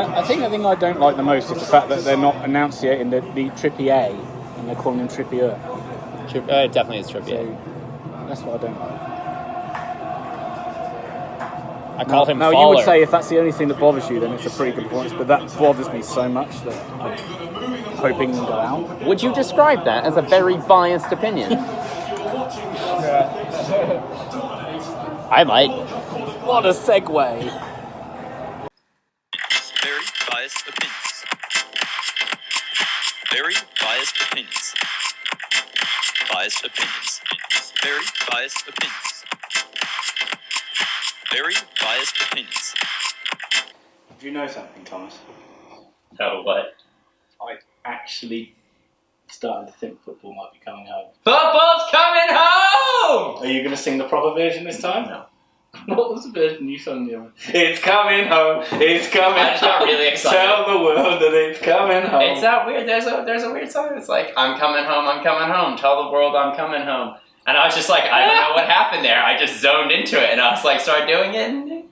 I think the thing I don't like the most is the fact that they're not enunciating the Trippier and they're calling him Trippier. It definitely is Trippier. So that's what I don't like. I call him Now, Fowler. you would say if that's the only thing that bothers you, then it's a pretty good performance, but that bothers me so much that I'm hoping he'll go out. Would you describe that as a very biased opinion? I might. What a segue. Very biased opinions. Very biased opinions. Biased opinions. Very biased opinions. Very biased opinions. Do you know something, Thomas? Oh, what? I actually started to think football might be coming home. Football's coming home! Are you going to sing the proper version this time? No. What was the version you sung the other? It's coming home. It's coming home. I just got really excited. Tell the world that it's coming home. It's that weird. There's a weird song. It's like, I'm coming home, I'm coming home. Tell the world I'm coming home. And I was just like, I don't know what happened there. I just zoned into it and I was like, started doing it. And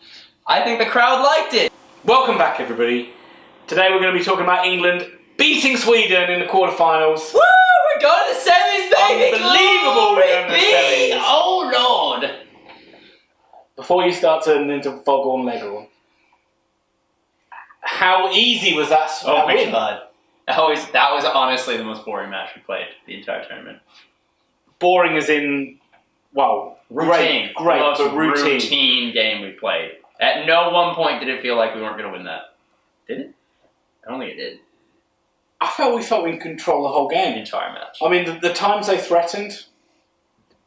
I think the crowd liked it. Welcome back, everybody. Today we're going to be talking about England beating Sweden in the quarterfinals. Woo! We're going to the semis, baby! Unbelievable we're going to the Glory be! semis. Oh, Lord! Before you start turning into Foghorn Leghorn, how easy was that? Oh my win? God. That was honestly the most boring match we played the entire tournament. Boring as in, well, Routine. great, The most but routine. routine game we played. At no one point did it feel like we weren't going to win that. Did it? I don't think it did. I felt we felt in control the whole The game. entire match. I mean, the times they threatened,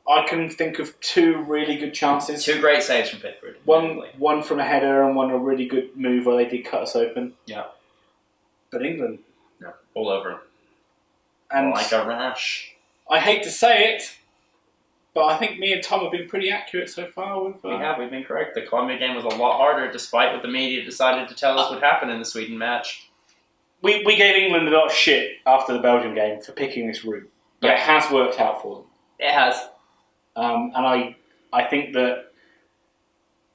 I can think of two really good chances. Two great saves from Pickford. One from a header and one a really good move where they did cut us open. Yeah. But England. No. All over. And Like a rash. I hate to say it, but I think me and Tom have been pretty accurate so far. We've We've been correct. The Colombia game was a lot harder despite what the media decided to tell us would happen in the Sweden match. We gave England a lot of shit after the Belgium game for picking this route. But Yeah. it has worked out for them. It has. And I think that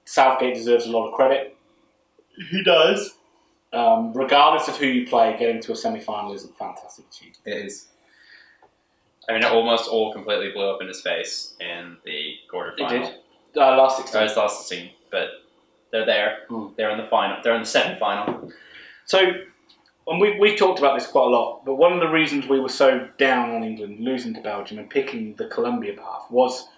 Southgate deserves a lot of credit. He does. Regardless of who you play, getting to a semi-final is a fantastic achievement. It is. I mean, it almost all completely blew up in his face in the quarterfinal. It did. Last 16. It's last 16, but they're there. They're in the final. They're in the semi-final. So, and we've talked about this quite a lot, but one of the reasons we were so down on England losing to Belgium and picking the Colombia path was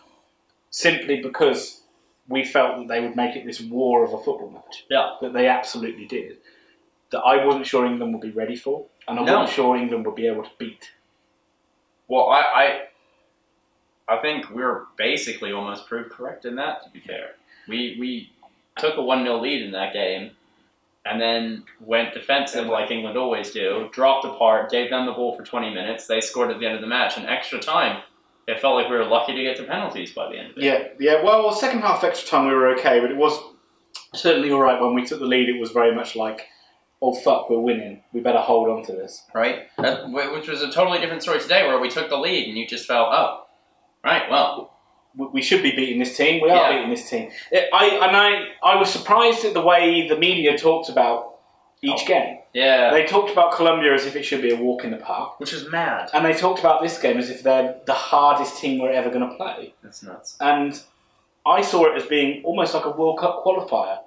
simply because we felt that they would make it this war of a football match. Yeah. That they absolutely did. That I wasn't sure England would be ready for, and I wasn't sure England would be able to beat. Well, I think we're basically almost proved correct in that, to be fair. We took a 1-0 lead in that game, and then went defensive like England always do, dropped apart, gave them the ball for 20 minutes, they scored at the end of the match, and extra time. It felt like we were lucky to get to penalties by the end of it. Yeah. Well, second half extra time we were okay, but it was certainly all right when we took the lead. It was very much like, oh fuck, we're winning. We better hold on to this. Right? Which was a totally different story today, where we took the lead and you just felt, oh, right, well. We should be beating this team. We are beating this team. I was surprised at the way the media talked about each game. Yeah. They talked about Colombia as if it should be a walk in the park. Which is mad. And they talked about this game as if they're the hardest team we're ever going to play. That's nuts. And I saw it as being almost like a World Cup qualifier,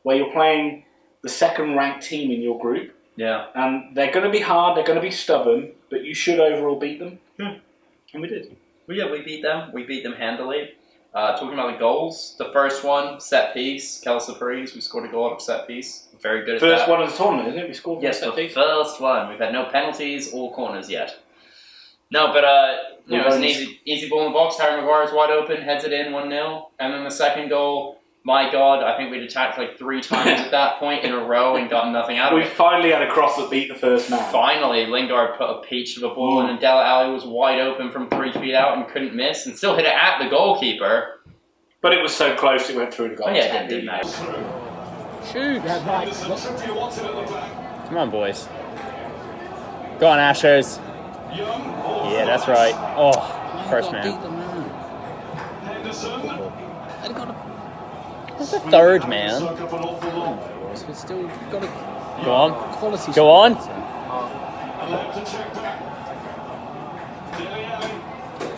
where you're playing the second-ranked team in your group. Yeah. And they're going to be hard, they're going to be stubborn, but you should overall beat them. And we did. Well, yeah, we beat them. We beat them handily. Talking about the goals, the first one, set piece, Kelsa Paris, we scored a goal out of set piece. Very good at that. First one of the tournament, isn't it? We scored Yes, set the piece. first one. We've had no penalties or corners yet. No, but it was an easy ball in the box. Harry Maguire's wide open, heads it in, 1-0. And then the second goal, my God, I think we'd attacked like 3 times at that point in a row and gotten nothing out of We it. finally had a cross that beat the first man. Finally, Lingard put a peach of a ball in, and Dele Alli was wide open from 3 feet out and couldn't miss, and still hit it at the goalkeeper. But it was so close it went through the goal. Oh yeah, it didn't matter. Shoot! Come on, boys. Go on, Ashers. Yeah, that's right. Oh, first man. That's the third man. So we still got to Go on. Quality. Go on.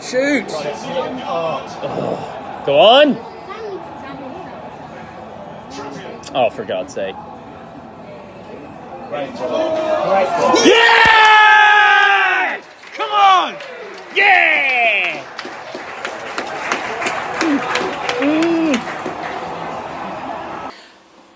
Shoot! Go on. Oh, for God's sake. Yeah! Come on! Yeah!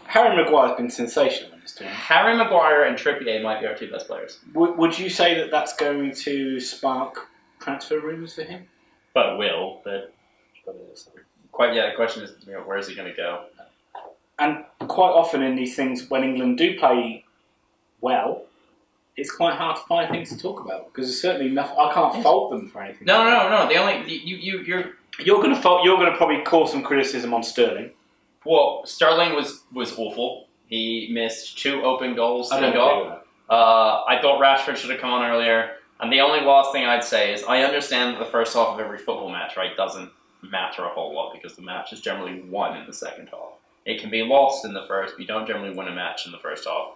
Harry Maguire's been sensational in this tournament. Harry Maguire and Trippier might be our 2 best players. Would you say that that's going to spark transfer rumours for him? But will, but quite the question is, where is he going to go? And quite often in these things, when England do play well, it's quite hard to find things to talk about because there's certainly nothing. I can't fault them for anything. No. You're going to probably call some criticism on Sterling. Well, Sterling was awful. He missed 2 open goals. I that he don't agree with got. that. I thought Rashford should have come on earlier. And the only last thing I'd say is I understand that the first half of every football match, right, doesn't matter a whole lot because the match is generally won in the second half. It can be lost in the first, but you don't generally win a match in the first half.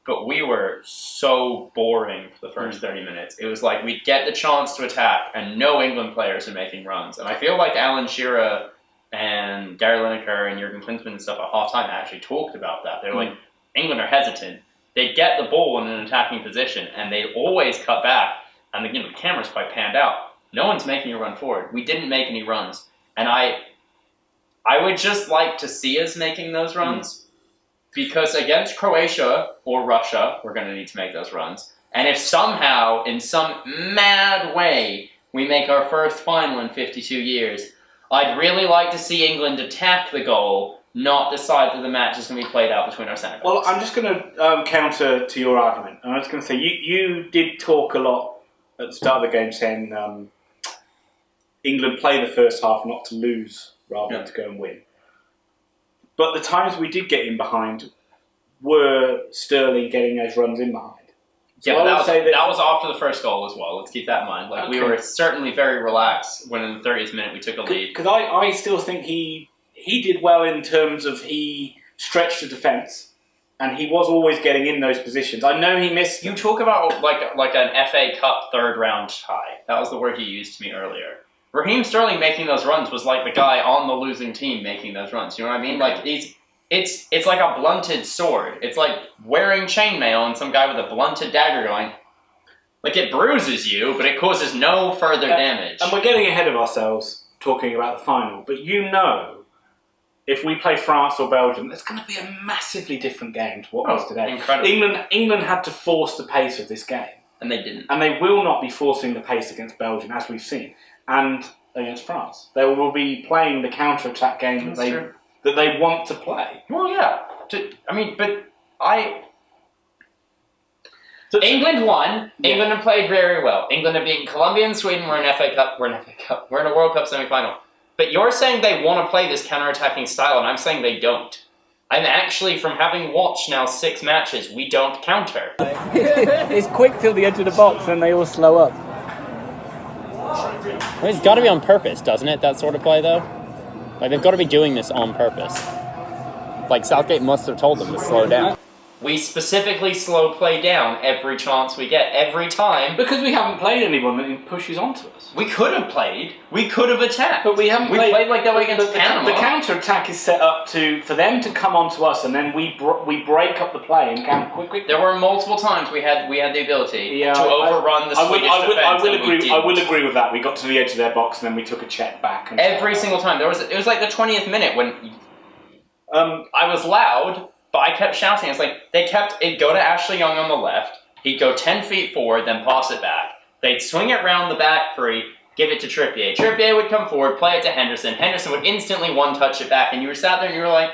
But we were so boring for the first 30 minutes. It was like we'd get the chance to attack, and no England players are making runs. And I feel like Alan Shearer and Gary Lineker and Jurgen Klinsmann and stuff at halftime actually talked about that. They're like, England are hesitant. They get the ball in an attacking position, and they always cut back. And the camera's quite panned out. No one's making a run forward. We didn't make any runs, and I would just like to see us making those runs, because against Croatia or Russia, we're going to need to make those runs. And if somehow, in some mad way, we make our first final in 52 years, I'd really like to see England attack the goal, not decide that the match is going to be played out between our centre backs. Well, I'm just going to counter to your argument. I'm just going to say you did talk a lot at the start of the game saying England play the first half not to lose rather than to go and win. But the times we did get in behind were Sterling getting those runs in behind. So yeah, but that was after the first goal as well. Let's keep that in mind. Like we were certainly very relaxed when in the 30th minute we took a lead. Because I still think he did well in terms of he stretched the defence and he was always getting in those positions. I know he missed. You talk about like an FA Cup third round tie. That was the word you used to me earlier. Raheem Sterling making those runs was like the guy on the losing team making those runs. You know what I mean? Like it's like a blunted sword. It's like wearing chainmail on some guy with a blunted dagger going. Like it bruises you, but it causes no further damage. And we're getting ahead of ourselves talking about the final. But if we play France or Belgium, it's going to be a massively different game to what was today. Incredible. England had to force the pace of this game. And they didn't. And they will not be forcing the pace against Belgium, as we've seen. And against France. They will be playing the counter-attack game that they want to play. Well, yeah. England won. Yeah. England have played very well. England have beaten Colombia and Sweden. We're in FA Cup. We're in a World Cup semi-final. But you're saying they want to play this counter-attacking style, and I'm saying they don't. I'm actually, from having watched now 6 matches, we don't counter. It's quick till the edge of the box, and they all slow up. I mean, it's got to be on purpose, doesn't it, that sort of play, though? Like, they've got to be doing this on purpose. Like, Southgate must have told them to slow down. We specifically slow play down every chance we get, every time. Because we haven't played anyone that pushes onto us. We could have played. We could have attacked. But we haven't played. We played like that way against Panama. The counter-attack is set up for them to come onto us, and then we break up the play and counter quickly. There were multiple times we had the ability to overrun the Swedish defense. I will agree with that. We got to the edge of their box, and then we took a check back. Every single time. It was like the 20th minute when I was loud. But I kept shouting. It's like, it'd go to Ashley Young on the left, he'd go 10 feet forward, then pass it back. They'd swing it round the back free, give it to Trippier. Trippier would come forward, play it to Henderson. Henderson would instantly one-touch it back, and you were sat there and you were like...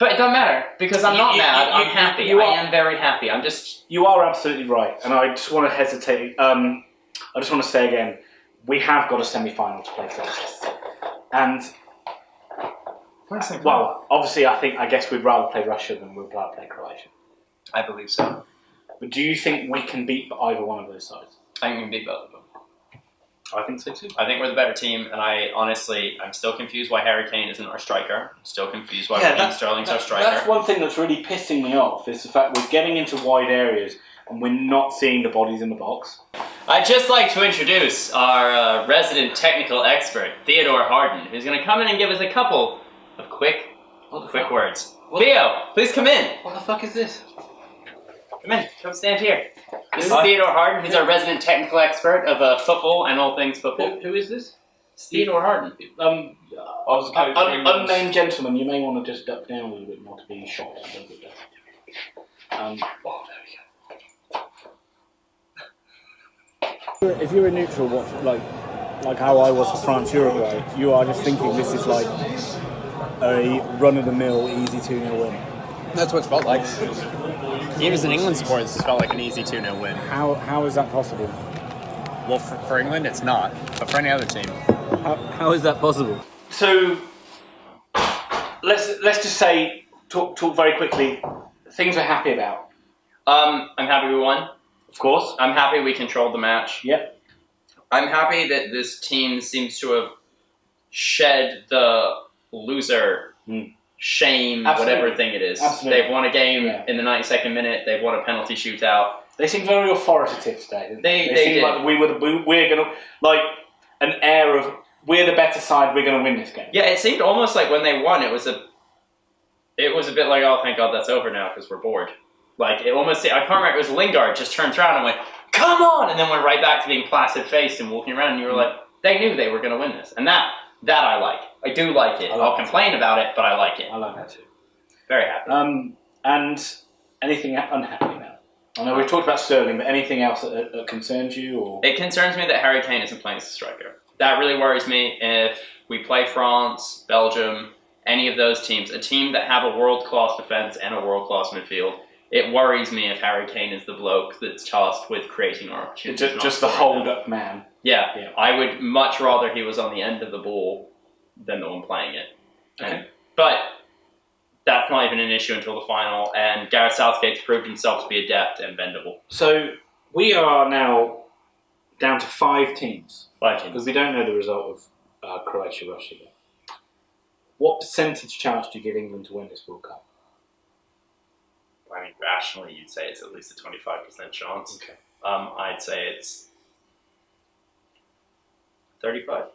But it doesn't matter, because I'm not mad, I'm happy. I am very happy, I'm just... You are absolutely right, and I just want to hesitate. I just want to say again, we have got a semi-final to play first. And... Well, obviously, I guess we'd rather play Russia than we'd rather play Croatia. I believe so. But do you think we can beat either one of those sides? I think we can beat both of them. I think so too. I think we're the better team, and I'm still confused why Harry Kane isn't our striker. I'm still confused why Raheem Sterling's our striker. That's one thing that's really pissing me off, is the fact we're getting into wide areas and we're not seeing the bodies in the box. I'd just like to introduce our resident technical expert, Theodore Harden, who's going to come in and give us a couple of quick words. Theo, please come in. What the fuck is this? Come in. Come stand here. This is Theodore Harden. He's our resident technical expert of football and all things football. Who is this? It's Theodore Harden. Unnamed gentleman, you may want to just duck down a little bit more to be shot a little bit better. There we go. If you're a neutral, like how I was for France Uruguay, you are just thinking this is like a run-of-the-mill, easy 2-0 win. That's what it's felt like. Even as an England supporter, this felt like an easy 2-0 win. How is that possible? Well, for England, it's not. But for any other team. How is that possible? So let's just say talk very quickly. Things we're happy about. I'm happy we won. Of course. I'm happy we controlled the match. Yep. I'm happy that this team seems to have shed the loser shame, Absolutely. whatever thing it is. Absolutely. They've won a game in the 92nd minute. They've won a penalty shootout. They seem very authoritative today. They seem did. like we're gonna, like, an air of we're the better side. We're gonna win this game. Yeah, it seemed almost like when they won, it was a bit like, oh, thank God that's over now because we're bored. Like, it almost, I can't remember, it was Lingard just turned around and went, come on! And then went right back to being placid-faced and walking around, and you were like, they knew they were going to win this. And that I like. I do like it. I'll complain about it, but I like it. I like that too. Very happy. And anything unhappy about? I know we've talked about Sterling, but anything else that concerns you? Or It concerns me that Harry Kane isn't playing as a striker. That really worries me. If we play France, Belgium, any of those teams, a team that have a world-class defence and a world-class midfield, it worries me if Harry Kane is the bloke that's tasked with creating our opportunities. just the hold-up man. Yeah, I would much rather he was on the end of the ball than the one playing it. Okay. But that's not even an issue until the final, and Gareth Southgate's proved himself to be adept and bendable. So we are now down to 5 teams. 5 teams. Because we don't know the result of Croatia-Russia yet. What percentage chance do you give England to win this World Cup? I mean, rationally, you'd say it's at least a 25% chance. Okay. I'd say it's 35%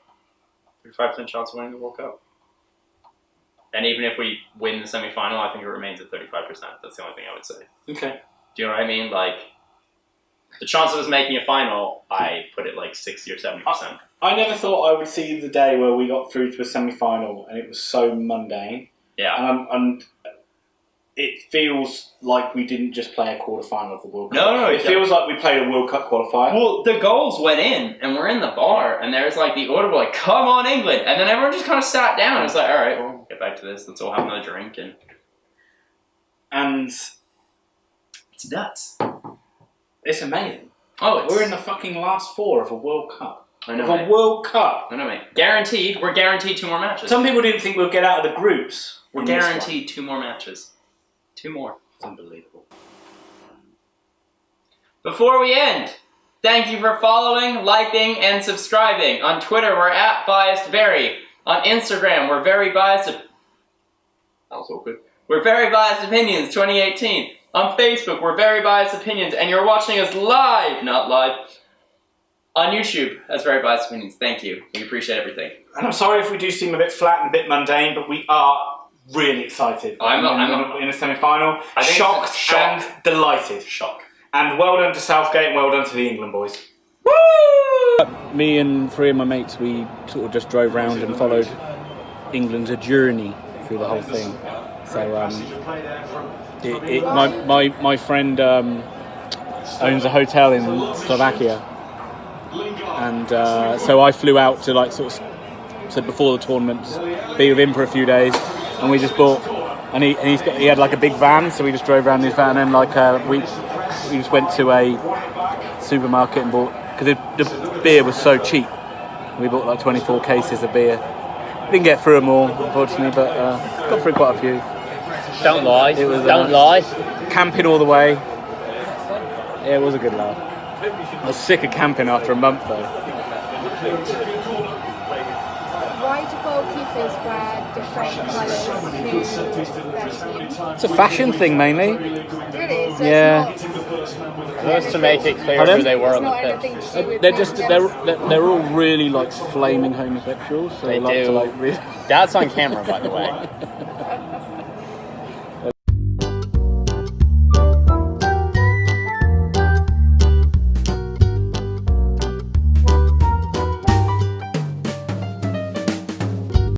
chance of winning the World Cup. And even if we win the semi-final, I think it remains at 35%. That's the only thing I would say. Okay. Do you know what I mean? Like, the chance of us making a final, I put it like 60 or 70%. I never thought I would see the day where we got through to a semi-final and it was so mundane. Yeah. And it feels like we didn't just play a quarter-final of the World Cup. No, it feels like we played a World Cup qualifier. Well, the goals went in, and we're in the bar, and there's like the audible, like, come on, England! And then everyone just kind of sat down and was like, all right, well, get back to this. Let's all have another drink. And it's nuts. It's amazing. Oh, We're in the fucking last 4 of a World Cup. I know, Of a mate. World Cup. I know, mate. Guaranteed. We're guaranteed 2 more matches. Some people didn't think we'd get out of the groups. We're in this one. guaranteed 2 more matches. 2 more. It's unbelievable. Before we end, thank you for following, liking, and subscribing. On Twitter, we're at BiasedVery. On Instagram, we're Very Biased. That was awkward. We're Very Biased Opinions 2018. On Facebook, we're Very Biased Opinions, and you're watching us live, not live, on YouTube as Very Biased Opinions. Thank you. We appreciate everything. And I'm sorry if we do seem a bit flat and a bit mundane, but we are really excited. In a semi-final. I think Shocked it's shock. and delighted. Shock. And well done to Southgate and well done to the England boys. Me and 3 of my mates, we sort of just drove round and followed England's journey through the whole thing. So my friend owns a hotel in Slovakia, and so I flew out to so before the tournament, just be with him for a few days, and we just bought, and he had like a big van, so we just drove around in his van, and we just went to a supermarket and bought, because the beer was so cheap, we bought like 24 cases of beer. Didn't get through them all, unfortunately, but got through quite a few. Don't lie. It was, Don't lie. Camping all the way. Yeah, it was a good laugh. I was sick of camping after a month though. Why do goalkeepers wear different colours to their team? It's a fashion thing mainly. Really? So Yeah. it's not, Just to make it clear Pardon? who they were it's on the not pitch. anything to do with They're men just and they're all really like flaming homosexuals. So They like do. to like really. That's on camera, by the way.